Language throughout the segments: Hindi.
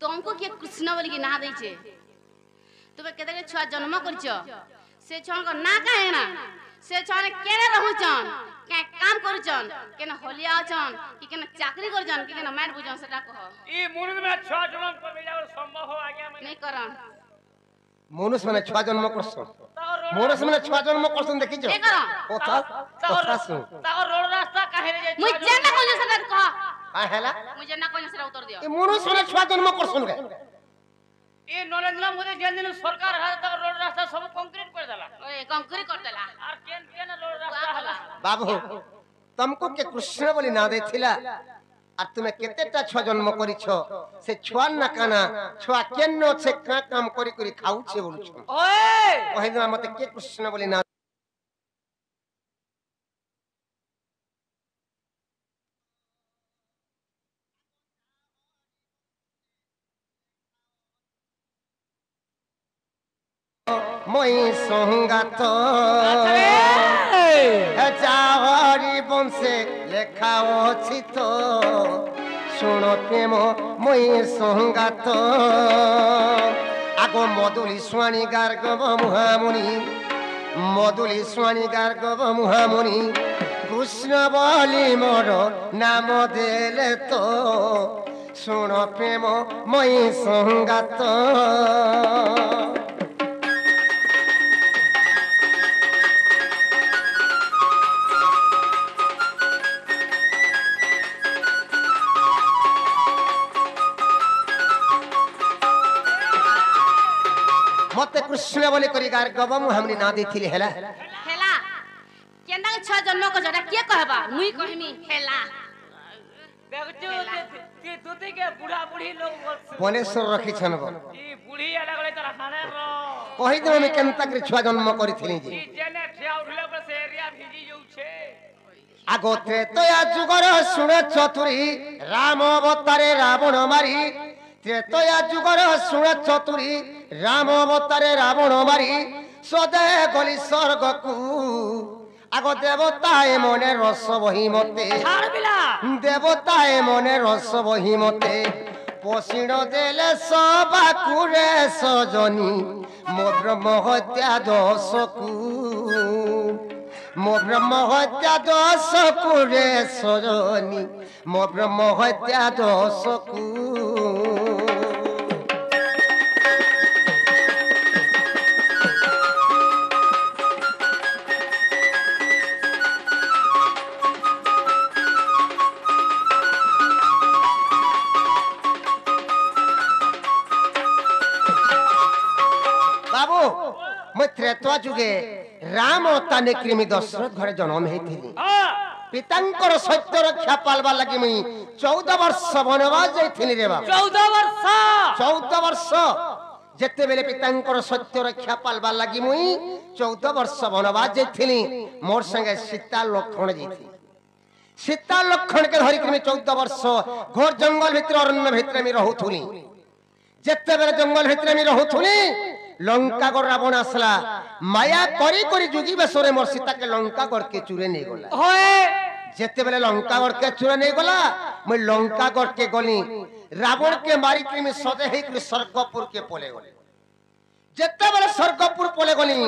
तुमको किए कृष्ण बोली ना देछे तुमे केते छुआ जन्म करछ से छुआ को ना काहे ना से छुआ ने केने रहउचन के काम करूचन केने होलिया अचन कि केने चाकरी करजन कि केने मार बुझन सेटा कह ई मुनुष में छुआ जन्म करबे जाओ संभव हो आज्ञा में नहीं करन मनुष्य माने छुआ जन्म करछन मनुष्य माने छुआ जन्म करछन देखि छ नहीं करन ओथा सुन ताको रोड रास्ता काहे रे जाय मुई जेना कोन सेटा कह आ हैला मुई जेना कोन सेटा उत्तर दियो ए मनुष्य माने छुआ जन्म करछन के ई नरेंद्र मोदी जेन दिन सरकार है ताको रोड रास्ता सब कंक्रीट कर देला ओए कंक्रीट कर देला और केन केन रोड रास्ता हला बाबू तुमको के कृष्ण बोली ना देथिला আর তুমি কেতেটা ছুয়া জন্ম করিছ সে ছুয়ার না কানা ছুয়া কেন সে কা কাম করি করি খাউছে বলছ ओए কহিনা মতে কে কৃষ্ণ বলি না মই সংগাত যাহরি বংশে লেখা অছি তো শুণ প্রেম মই সংগাত আগ মধুলি স্বাণী গার্গব মুহামুনি মধুলি স্বাণী গার্গব মুহামুনি কৃষ্ণ বলি মোর নাম দেলে তো শুণ প্রেম মই সংগাত मते कृष्ण बोले करी गार्गब हमनी ना देथिली हेला हेला केना छ जन्म को जरा के कहबा मुई कहमी हेला देखजो ते तुती के बूढ़ा बूढ़ी लोग बोल बनेश्वर रखी छन गो ई बूढ़ी अलग अलग तरह खाने रो कहि दे हम केनता के छुआ जन्म करिथिली जी ई जेने ठिया उठले पर से एरिया भिजी जाउ छे आगो त्रेतया जुगर सुण चतुरी राम अवतारे रावण मारी त्रेतया जुगर सुण चतुरी राम अवतारे रावण मारी सदे गली स्वर्ग को आगो देवताए मने रस बही मते छाड़ बिला देवताए मने रस बही मते पसिण देले सबा कुरे सजनी मो ब्रह्म हत्या दशकू मो ब्रह्म हत्या दशकू रे सजनी मो ब्रह्म हत्या दशकू बाबू मैं त्रेतवा जुगे राम ताने कृमि दशरथ घरे जन्म हेथिली हां पितांकर सत्य रक्षा पालबा लगी मुई 14 वर्ष वनवास जाइथिली रे बाबू 14 वर्ष जेते बेले पितांकर सत्य रक्षा पालबा लगी मुई 14 वर्ष वनवास जाइथिली मोर संगे सीता लक्ष्मण जाइथि सीता लक्ष्मण के धरि कृमि 14 वर्ष घोर जंगल भितर अरण्य भितर मी रहउथुली जेते बेले जंगल भितर मी रहउथुली लंका गड़ रावण आसला माया करी करी जुगी बेसरे मोर सीता के लंका गड़ के चुरे नहीं गला होए जेते बेले लंका गड़ के चुरे नहीं गला मैं लंका गड़ के गली रावण के मारी के में सदे हे के स्वर्गपुर के पोले गले जेते बेले स्वर्गपुर पोले गली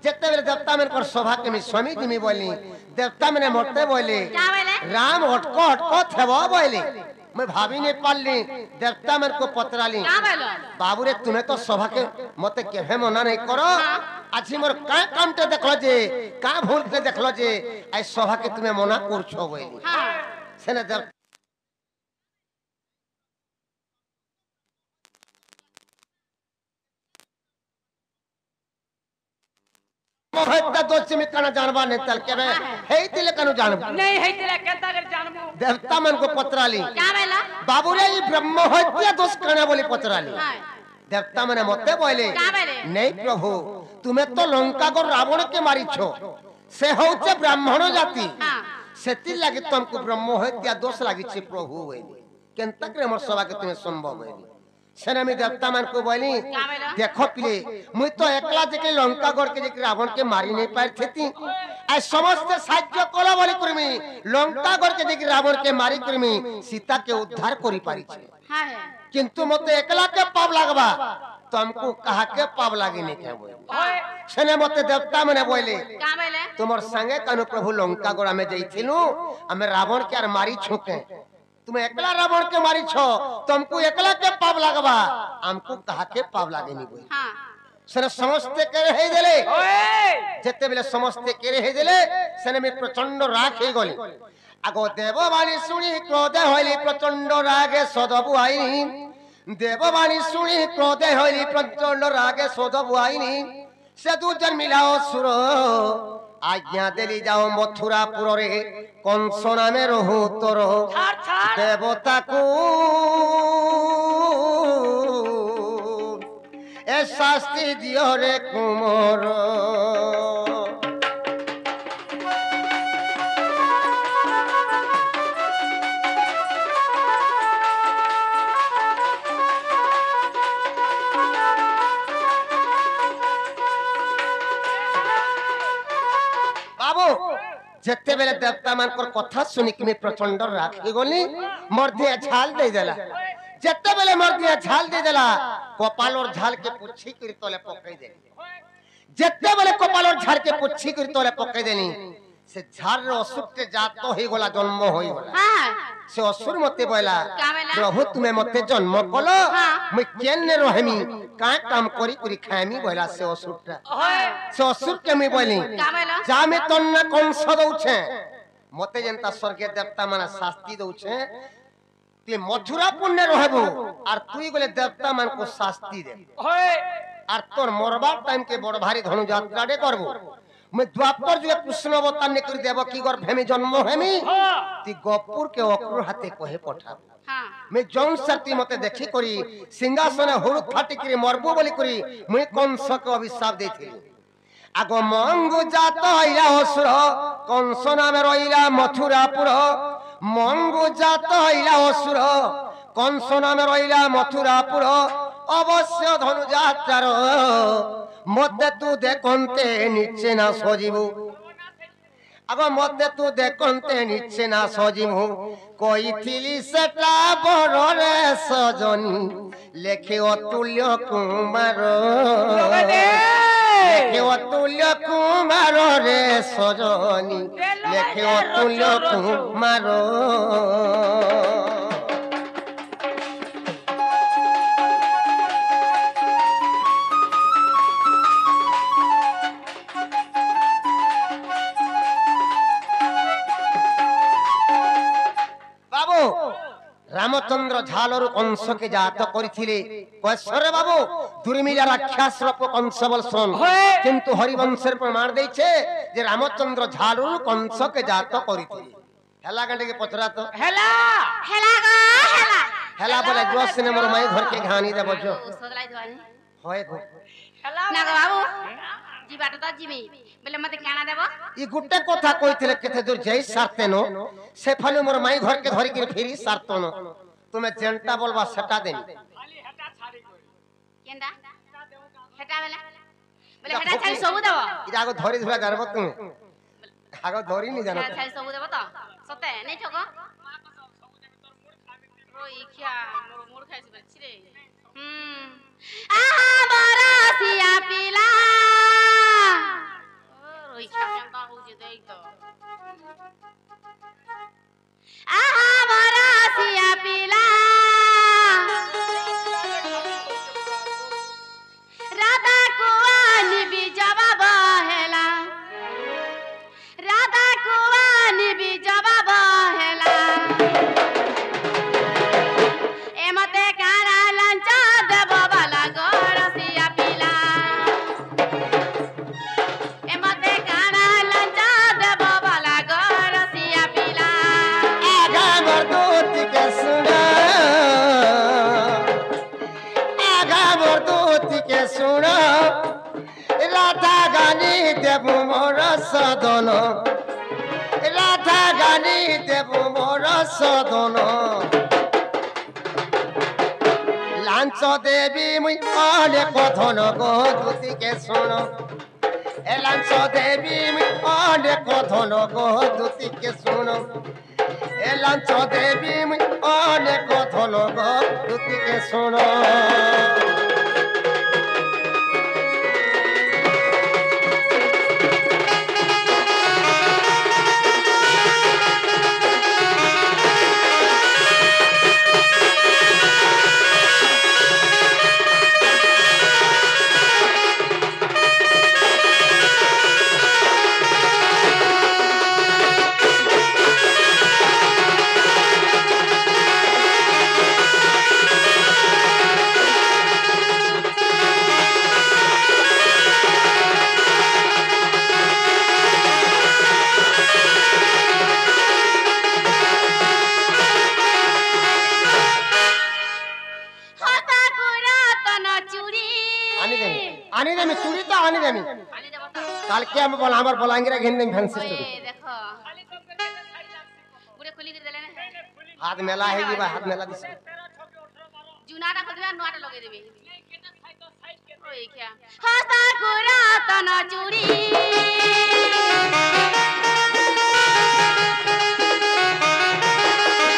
जेते बेले देवता मन कर सभा के में स्वामी जी में बोली देवता मने मरते बोले क्या बोले राम हटको हटको थेबो बोले मैं भाभी नहीं पालली देवता मन को पतराली क्या बोलो बाबू रे तुम्हें तो सभा के मते केहे मना नहीं करो आज मोर का कामटे देखलो जे का भूल के देखलो जे आई सभा के तुम्हें मना करछो बोली हां सेना देव मोहब्बत दोस्त में कना जानबा नहीं तल के हे तिले कनु जानबा नहीं है तेरा केता कर जानबो देवता मन को पतराली क्या बोला बाबू रे ब्रह्म हत्या दोष कना बोली पतराली हां देवता मने मते बोले क्या बोले नहीं प्रभु तुम्हें तो लंका को रावण के मारिछो से होचे ब्राह्मण जाति हां सेति लागि तुमको ब्रह्म हत्या दोष लागि छे प्रभु बोली केनता करे मोर सभा के तुम्हें संभव बोली সেনে আমি দেবতা মান को बोली क्या बोला? देखो पिले मुई तो एकला जेके लंका गढ़ के जेके रावण के मारी नहीं पार थेती आ समस्त साहाय्य कला बोली करमी लंका गढ़ के जेके रावण के मारी करमी सीता के उद्धार करी पारी छे हाँ है किंतु मते एकला के पाप लागबा तुमको कहा के पाप लागे नहीं क्या बोले सेने मते देवता मने बोले क्या बोले तुमर संगे कानु प्रभु लंका गढ़ में जाइथिलु हमें रावण के आर मारी छोके तुम एकला रावण के मारी छो तुमको एकला के पाप लागबा हमको कहा के पाप लागे नहीं बोले हाँ सेने समस्त के रहे देले जेते बेले समस्त के रहे देले सेने में प्रचंड राग हे गली आगो देववाणी सुनी क्रोधे होइली प्रचंड रागे सदबु आईनी देववाणी सुनी क्रोधे होइली प्रचंड रागे सदबु आईनी से दुजन मिलाओ सुर आज्ञा देली जाओ मथुरापुर रे कंस नामे रहू तोर देवता को ए शास्ति दियो रे कुमार बाबू जेते बेले देवता मान कर कथा सुनी कि मैं प्रचंड राखी गली मर्दे झाल दे देला जेते बेले मर्दे झाल दे देला कपाल और झाल के पुच्छी कर तले पकई दे जेते बेले कपाल और झाल के पुच्छी कर तले पकई देनी से झार रे असुर के जात तो हे गोला जन्म होई गोला हाँ से असुर मते बोला क्या बोला? प्रभु तुम्हें मते जन्म कलो हाँ। मैं केने रहमी का काम करी करी खामी बोला से असुरटा से असुर के मैं बोली क्या बोला? जामे तन्ना कंस दउछे मते जनता स्वर्गीय देवता माने शास्ति दउछे ते मथुरा पुण्य रहबो और तुई बोले देवता मान को शास्ति दे और तोर मरबा टाइम के बड़ भारी धनु यात्रा डे करबो मैं द्वापर जुगे कृष्ण अवतार ने कर देबो की गर भेमी जन्म हेमी ती गपुर के अक्रूर हाथे कहे पठा हाँ मैं जौन शक्ति मते देखी करी सिंहासन हुरु फाटी करी मरबो बोली करी मैं कंस के अभिशाप देथि आगो मंगु जात हइला असुर कंस नामे रहिला मथुरापुर मंगु जात हइला असुर कंस नामे रहिला मथुरापुर अवश्य धनु यात्रार मते तू देखन्ते निचे ना सजीबु आगो मते तू देखन्ते निचे ना सजीबु कइथिली सेटा बड़ रे सजनी लेखे अतुल्य कुमार लेखे अतुल्य कुमार रे सजनी लेखे अतुल्य कुमार रामचंद्र झालरु कंस के जात करिथिले कैसरे बाबू दुर्मिला राक्षस रूप कंस बलसन किंतु हरिवंशर प्रमाण दैछे जे रामचंद्र झालरु कंस के जात करिथिले हेला गंडे के पचरा तो हेला हेला गा हेला हेला बोले ग्रोस ने मोर माई घर के घानी देबो जो सोदलाई दवानी होय गो हेला ना गो बाबू जी बात तो जीमी बोले मते काना देबो ई गुट्टे कथा कइथिले केते दूर जई सारते नो से फले मोर माई घर के धरि के फेरी सारतो नो तुम्हें जेंटा बोलबा सेटा देनी खाली हेटा छाड़ी कोई केंदा हेटा वाला बोले हेटा छाड़ी सब देबो इरा आगो धरि धुरा गरबो तुम आगो धरि नहीं जानो हेटा छाड़ी सब देबो तो सते नहीं ठगो ओ इखिया मोर मूड खाइस बच्ची रे आहा बरसिया पिला ओ इखिया केंता हो जे देई तो आहा बरसिया पिला राधा कुआनी भी जवाब हेला राधा कुआनी भी जवाब हेला ए मते काना लंचा देबो वाला गरसिया पिला ए मते काना लंचा देबो वाला गरसिया पिला आगा मरदूत के सुना आगा मरदूत के सुना राधा गानी देबु मोर सदन राधा गानी देबु मोर सदन लांच দেবী মুই অনেক ধন গো দুতিকে শোনো এ লাঞ্চ দেবী মুই অনেক ধন গো দুতিকে শোনো এ লাঞ্চ দেবী মুই অনেক ধন গো দুতিকে শোনো काल के हम बोला हमार बोलांगे घिन फैंसी देखो पूरे खुली कर देले ना हाथ मेला है जी बा हाथ मेला दिस जुनाटा खोल देबे नोटा लगे देबे ओए क्या हसा गोरा तना चूड़ी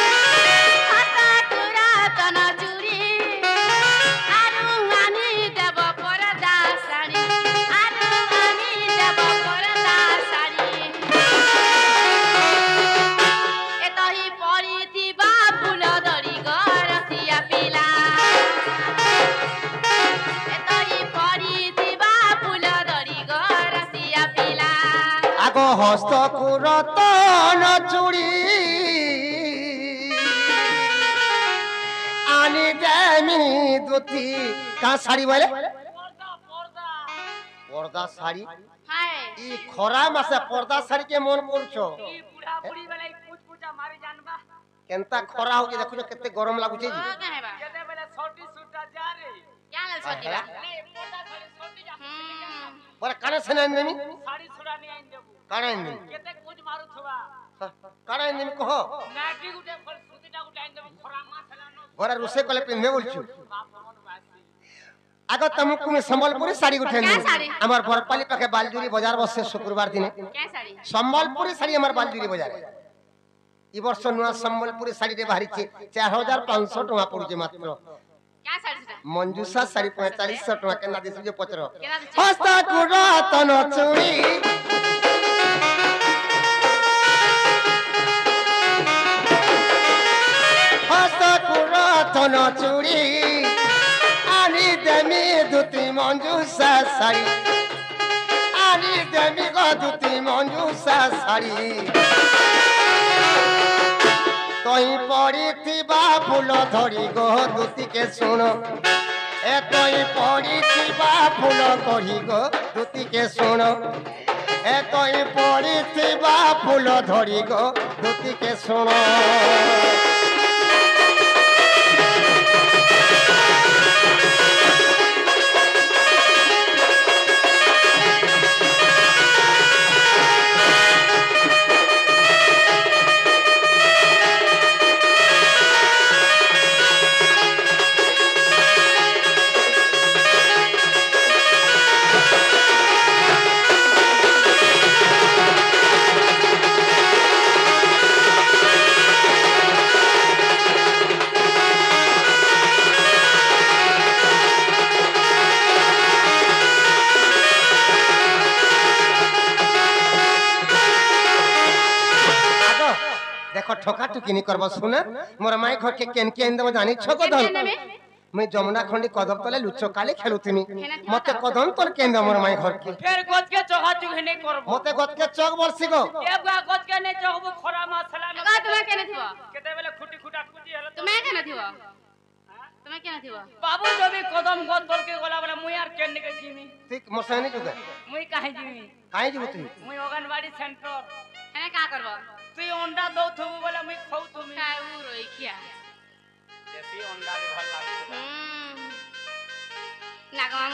हसा गोरा तना चूड़ी आरु आनी देब परदा साड़ी हस्त कुरतन चूड़ी आनी देमी दुती का साड़ी बोले पर्दा साड़ी हाय ई खरा मासे पर्दा साड़ी के मन करछो ई बुढ़ा बुढ़ी वाला पूछ पूछा मारी जानबा केनता खरा हो जे देखो केते गरम लागु छै जी काहे बा केते बेले छोटी सूटा जा रे क्या ले छोटी बा नहीं पर्दा खाली छोटी जा पर काने सने नेमी साड़ी छुड़ा नहीं आइन देबू काने नेमी केते कुछ मारू थवा काने नेमी कहो नाटी गुटे फल सुतीटा गुटे आइन देबू खरा मा थलानो घरे रुसे कले पिन्हे बोलछु बाप मन बासी आगो तुमको मैं संबलपुरी साड़ी उठे क्या साड़ी? हमार बरपाली पाखे बालजूरी बाजार बसे शुक्रवार दिन क्या साड़ी संबलपुरी साड़ी हमार बालजूरी बाजार ई वर्ष नुआ संबलपुरी साड़ी रे बाहरी छे 4500 टका पड़ुचे मात्र क्या साड़ी सेटा मंजूसा साड़ी 4500 टका केना दिसु जे पचरो केना दिसु? हस्ता कुरतन चूड़ी हस्ता कुरतन चूड़ी आनी देमी दुती मंजूसा साड़ी आनी देमी गो दुती मंजूसा साड़ी तई पड़ी थिबा फूल धरी गो दुती के सुनो ए तई पड़ी थिबा फूल धरी गो दुती के सुनो ए तई पड़ी थिबा फूल धरी गो दुती के सुनो देखो ठोका टुकी नहीं करबो सुना मोर माई घर के केन के इंदम जानी छको धन मैं जमुना खंडी कदम तले लुचो काले खेलुथिनी मते कदम तोर केंद मोर माई घर के फिर गोद के चोहा चुग नहीं करबो मते गत के चौक बरसी गो एबा गोद के नहीं चोहबो खरा मसला न का तुम्हें केने थिबो केते बेले खुटी खुटा खुटी हलो तुम्हें केने थिबो तुम्हें केने थिबो बाबू जो भी कदम गोद तोल के गोला वाला मुई यार केन के जीमी ठीक मोर संगे नहीं जुगे मुई काहे जीमी काहे जीबो तू मुई अंगनवाड़ी सेंटर एने का करबो तुई अंडा दो थबो बोला मुई खाऊ तुमी काय उ रोई खिया देसी अंडा भी भल लागतो नागमा